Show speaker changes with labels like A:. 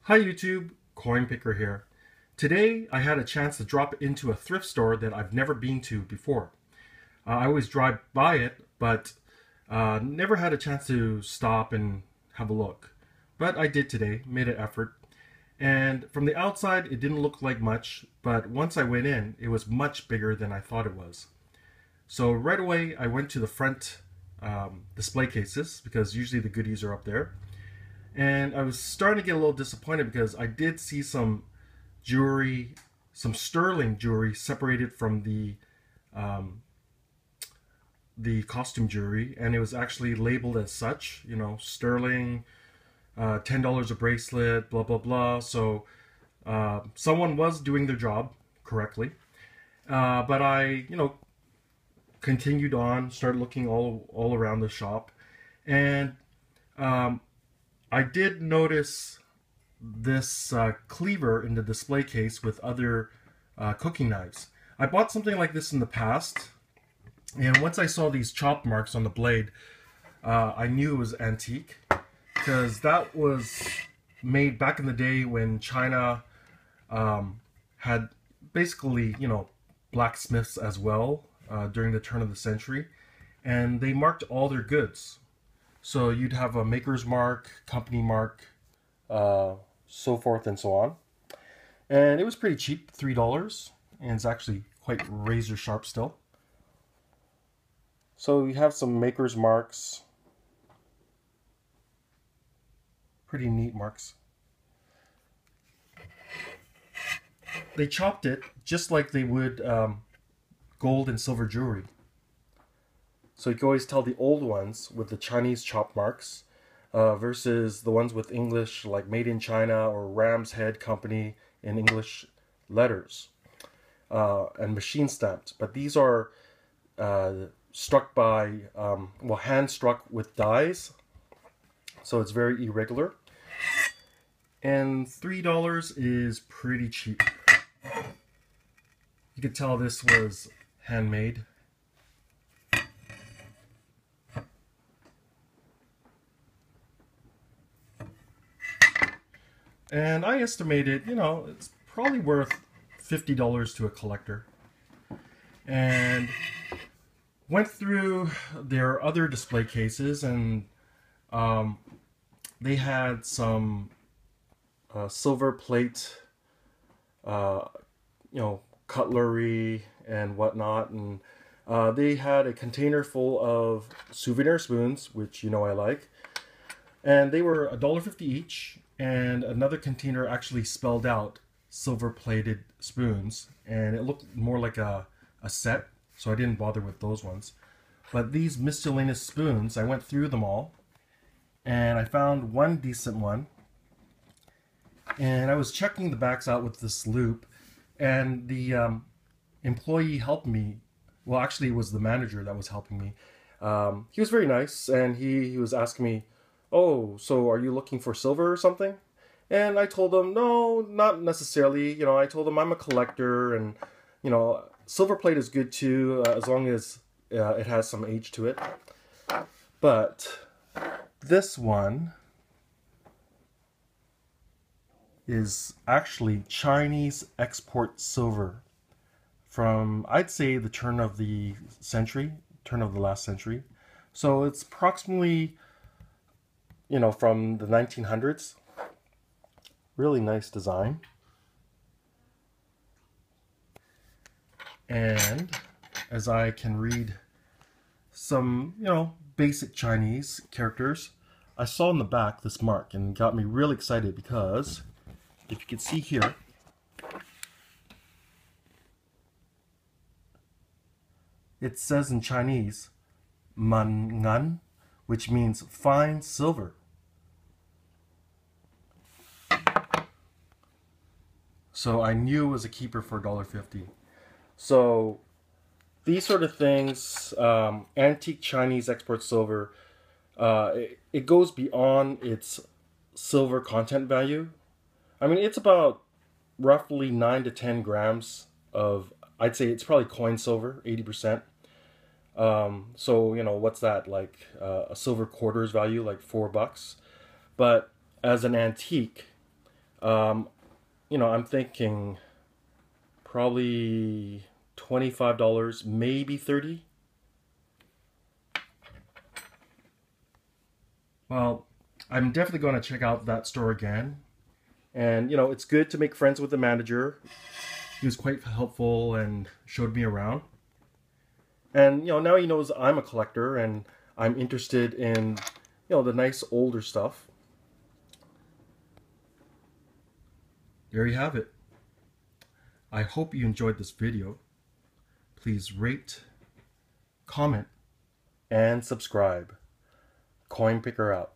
A: Hi YouTube, Coinpicker here. Today I had a chance to drop into a thrift store that I've never been to before. I always drive by it, but never had a chance to stop and have a look. But I did today, made an effort. And from the outside it didn't look like much, but once I went in, it was much bigger than I thought it was. So right away I went to the front display cases, because usually the goodies are up there. And I was starting to get a little disappointed because I did see some jewelry, some sterling jewelry separated from the costume jewelry, and it was actually labeled as such, you know, sterling, $10 a bracelet, blah blah blah. So someone was doing their job correctly, but I, continued on, started looking all around the shop, and I did notice this cleaver in the display case with other cooking knives. I bought something like this in the past, and once I saw these chop marks on the blade, I knew it was antique, because that was made back in the day when China had basically, blacksmiths as well during the turn of the century, and they marked all their goods. So you'd have a maker's mark, company mark, so forth and so on. And it was pretty cheap, $3, and it's actually quite razor sharp still. So you have some maker's marks. Pretty neat marks. They chopped it just like they would gold and silver jewelry. So you can always tell the old ones with the Chinese chop marks versus the ones with English, like Made in China or Ram's Head Company in English letters and machine stamped. But these are struck by, hand struck with dies. So it's very irregular. And $3 is pretty cheap. You could tell this was handmade. And I estimated, it's probably worth $50 to a collector. And went through their other display cases, and they had some silver plate, cutlery and whatnot. And they had a container full of souvenir spoons, which I like. And they were $1.50 each. And another container actually spelled out silver plated spoons, and it looked more like a set, so I didn't bother with those ones. But these miscellaneous spoons, I went through them all, and I found one decent one. And I was checking the backs out with this loop, and the employee helped me. Well, actually it was the manager that was helping me. He was very nice, and he was asking me, "Oh, so are you looking for silver or something?" And I told him, no, not necessarily. I told him I'm a collector, and, silver plate is good too, as long as it has some age to it. But this one is actually Chinese export silver from, I'd say, the turn of the last century. So it's approximately, from the 1900s. Really nice design. And as I can read some, basic Chinese characters, I saw in the back this mark, and it got me really excited because if you can see here, it says in Chinese, "Man Ngan," which means fine silver. So I knew it was a keeper for $1.50. So these sort of things, antique Chinese export silver, it goes beyond its silver content value. I mean, it's about roughly 9 to 10 grams of, I'd say it's probably coin silver, 80%. So, what's that, like a silver quarter's value, like $4. But as an antique, You know, I'm thinking probably $25, maybe 30. Well, I'm definitely going to check out that store again. And, you know, it's good to make friends with the manager. He was quite helpful and showed me around. And, you know, now he knows I'm a collector and I'm interested in, you know, the nice older stuff. There you have it. I hope you enjoyed this video. Please rate, comment, and subscribe. Coinpicker out.